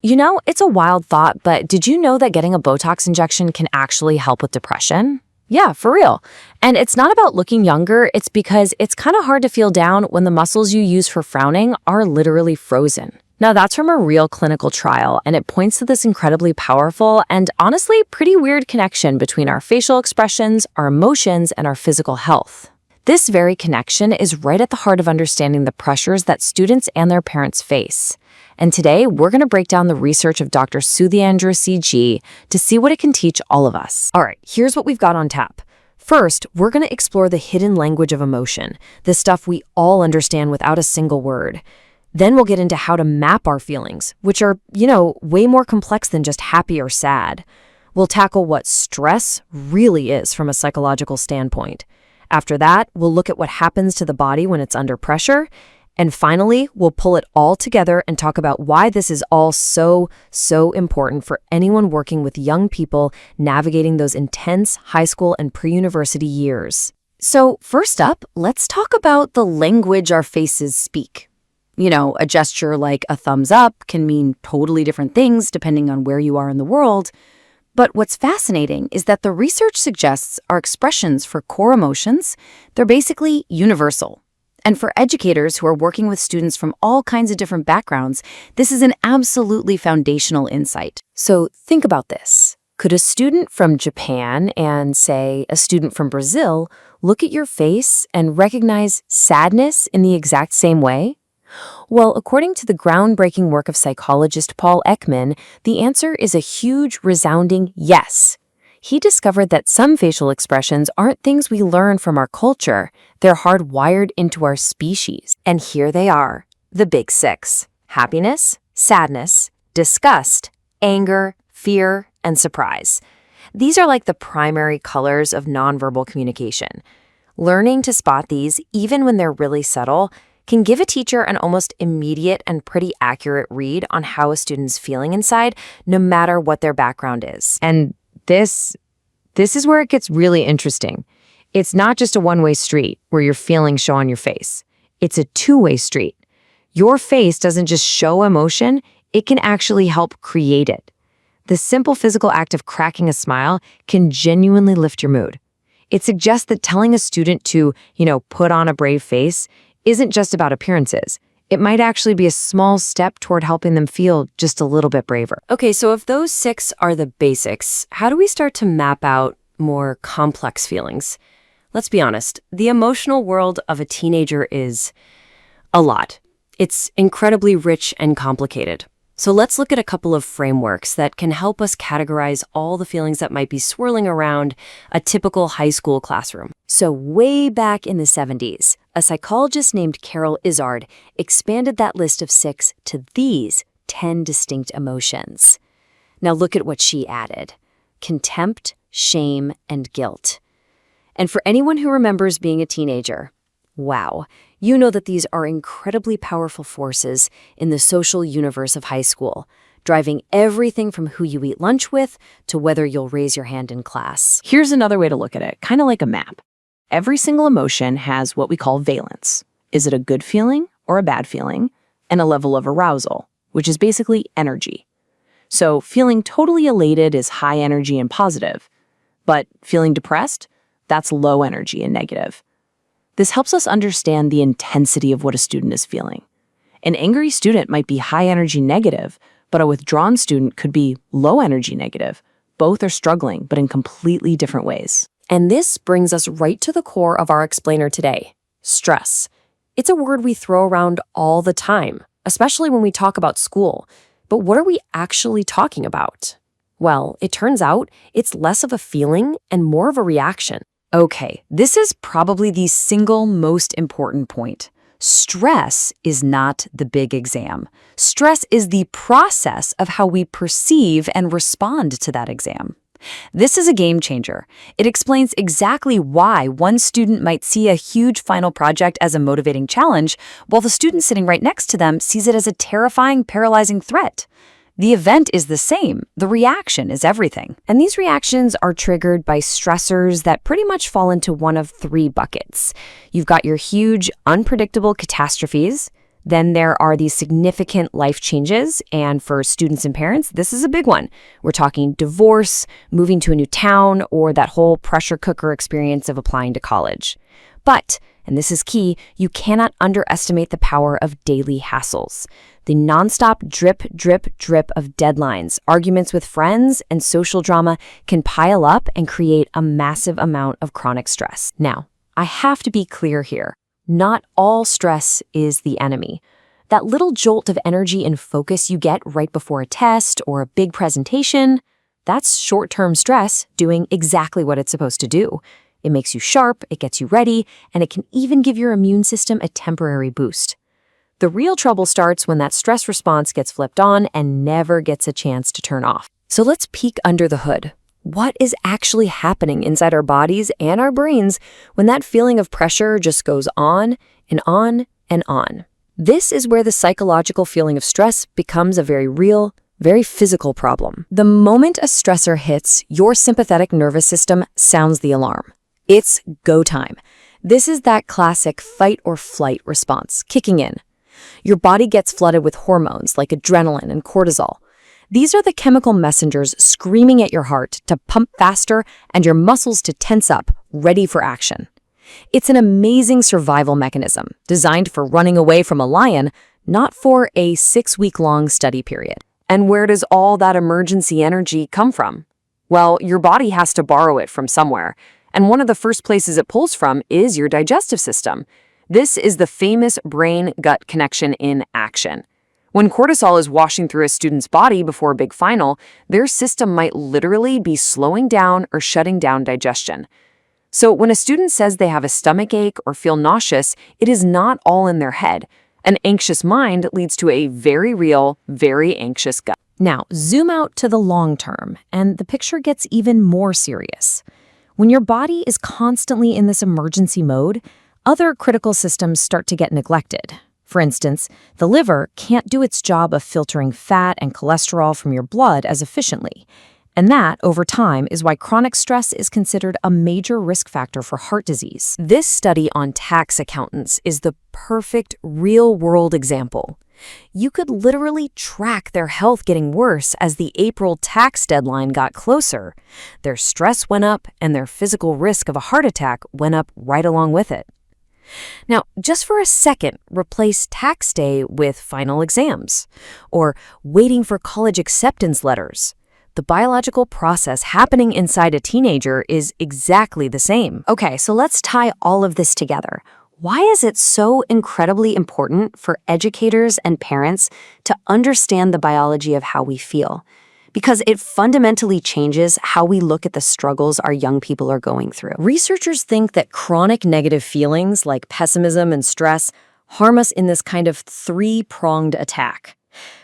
You know, it's a wild thought, but did you know that getting a Botox injection can actually help with depression? Yeah, for real. And it's not about looking younger, it's because it's kind of hard to feel down when the muscles you use for frowning are literally frozen. Now, that's from a real clinical trial, and it points to this incredibly powerful and honestly pretty weird connection between our facial expressions, our emotions, and our physical health. This very connection is right at the heart of understanding the pressures that students and their parents face. And today, we're going to break down the research of Dr. Sudhyendra C.G. to see what it can teach all of us. All right, here's what we've got on tap. First, we're going to explore the hidden language of emotion, the stuff we all understand without a single word. Then we'll get into how to map our feelings, which are, way more complex than just happy or sad. We'll tackle what stress really is from a psychological standpoint. After that, we'll look at what happens to the body when it's under pressure. And finally, we'll pull it all together and talk about why this is all so important for anyone working with young people navigating those intense high school and pre-university years. So first up, let's talk about the language our faces speak. A gesture like a thumbs up can mean totally different things depending on where you are in the world. But what's fascinating is that the research suggests our expressions for core emotions, they're basically universal. And for educators who are working with students from all kinds of different backgrounds, this is an absolutely foundational insight. So think about this. Could a student from Japan and, say, a student from Brazil look at your face and recognize sadness in the exact same way? Well, according to the groundbreaking work of psychologist Paul Ekman, the answer is a huge, resounding yes. He discovered that some facial expressions aren't things we learn from our culture. They're hardwired into our species. And here they are, the big six: happiness, sadness, disgust, anger, fear, and surprise. These are like the primary colors of nonverbal communication. Learning to spot these, even when they're really subtle, can give a teacher an almost immediate and pretty accurate read on how a student's feeling inside, no matter what their background is. And this is where it gets really interesting. It's not just a one-way street where your feelings show on your face. It's a two-way street. Your face doesn't just show emotion, it can actually help create it. The simple physical act of cracking a smile can genuinely lift your mood. It suggests that telling a student to, put on a brave face isn't just about appearances. It might actually be a small step toward helping them feel just a little bit braver. Okay, so if those six are the basics, how do we start to map out more complex feelings? Let's be honest, the emotional world of a teenager is a lot. It's incredibly rich and complicated. So let's look at a couple of frameworks that can help us categorize all the feelings that might be swirling around a typical high school classroom. So way back in the 70s, a psychologist named Carol Izard expanded that list of 6 to these 10 distinct emotions. Now look at what she added: contempt, shame, and guilt. And for anyone who remembers being a teenager, wow, you know that these are incredibly powerful forces in the social universe of high school, driving everything from who you eat lunch with to whether you'll raise your hand in class. Here's another way to look at it, kind of like a map. Every single emotion has what we call valence. Is it a good feeling or a bad feeling? And a level of arousal, which is basically energy. So feeling totally elated is high energy and positive, but feeling depressed, that's low energy and negative. This helps us understand the intensity of what a student is feeling. An angry student might be high energy negative, but a withdrawn student could be low energy negative. Both are struggling, but in completely different ways. And this brings us right to the core of our explainer today: stress. It's a word we throw around all the time, especially when we talk about school. But what are we actually talking about? Well, it turns out it's less of a feeling and more of a reaction. Okay, this is probably the single most important point. Stress is not the big exam. Stress is the process of how we perceive and respond to that exam. This is a game changer. It explains exactly why one student might see a huge final project as a motivating challenge, while the student sitting right next to them sees it as a terrifying, paralyzing threat. The event is the same. The reaction is everything. And these reactions are triggered by stressors that pretty much fall into one of 3 buckets. You've got your huge, unpredictable catastrophes, Then there are these significant life changes, and for students and parents, this is a big one. We're talking divorce, moving to a new town, or that whole pressure cooker experience of applying to college. But, and this is key, you cannot underestimate the power of daily hassles. The nonstop drip, drip, drip of deadlines, arguments with friends, and social drama can pile up and create a massive amount of chronic stress. Now, I have to be clear here. Not all stress is the enemy. That little jolt of energy and focus you get right before a test or a big presentation, that's short-term stress doing exactly what it's supposed to do. It makes you sharp, it gets you ready, and it can even give your immune system a temporary boost. The real trouble starts when that stress response gets flipped on and never gets a chance to turn off. So let's peek under the hood. What is actually happening inside our bodies and our brains when that feeling of pressure just goes on and on and on? This is where the psychological feeling of stress becomes a very real, very physical problem. The moment a stressor hits, your sympathetic nervous system sounds the alarm. It's go time. This is that classic fight or flight response kicking in. Your body gets flooded with hormones like adrenaline and cortisol. These are the chemical messengers screaming at your heart to pump faster and your muscles to tense up, ready for action. It's an amazing survival mechanism designed for running away from a lion, not for a 6-week-long study period. And where does all that emergency energy come from? Well, your body has to borrow it from somewhere. And one of the first places it pulls from is your digestive system. This is the famous brain-gut connection in action. When cortisol is washing through a student's body before a big final, their system might literally be slowing down or shutting down digestion. So when a student says they have a stomach ache or feel nauseous, it is not all in their head. An anxious mind leads to a very real, very anxious gut. Now, zoom out to the long term, and the picture gets even more serious. When your body is constantly in this emergency mode, other critical systems start to get neglected. For instance, the liver can't do its job of filtering fat and cholesterol from your blood as efficiently. And that, over time, is why chronic stress is considered a major risk factor for heart disease. This study on tax accountants is the perfect real-world example. You could literally track their health getting worse as the April tax deadline got closer. Their stress went up, and their physical risk of a heart attack went up right along with it. Now, just for a second, replace tax day with final exams or waiting for college acceptance letters. The biological process happening inside a teenager is exactly the same. Okay, so let's tie all of this together. Why is it so incredibly important for educators and parents to understand the biology of how we feel? Because it fundamentally changes how we look at the struggles our young people are going through. Researchers think that chronic negative feelings like pessimism and stress harm us in this kind of three-pronged attack.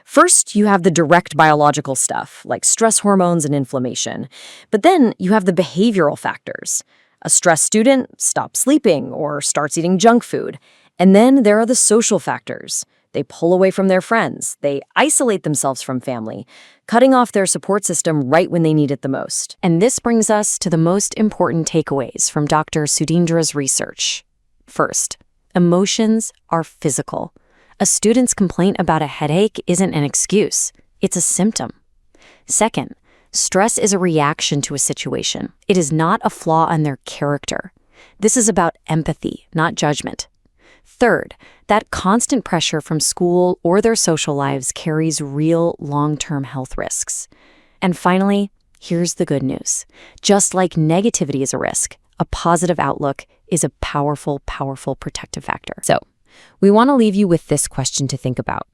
First, you have the direct biological stuff, like stress hormones and inflammation. But then you have the behavioral factors. A stressed student stops sleeping or starts eating junk food. And then there are the social factors. They pull away from their friends. They isolate themselves from family, cutting off their support system right when they need it the most. And this brings us to the most important takeaways from Dr. Sudhindra's research. First, emotions are physical. A student's complaint about a headache isn't an excuse. It's a symptom. Second, stress is a reaction to a situation. It is not a flaw in their character. This is about empathy, not judgment. Third, that constant pressure from school or their social lives carries real long-term health risks. And finally, here's the good news. Just like negativity is a risk, a positive outlook is a powerful, powerful protective factor. So, we want to leave you with this question to think about.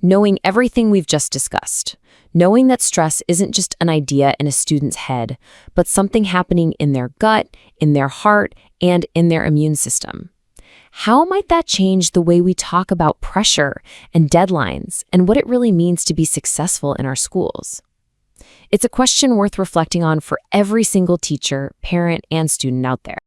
Knowing everything we've just discussed, knowing that stress isn't just an idea in a student's head, but something happening in their gut, in their heart, and in their immune system. How might that change the way we talk about pressure and deadlines and what it really means to be successful in our schools? It's a question worth reflecting on for every single teacher, parent, and student out there.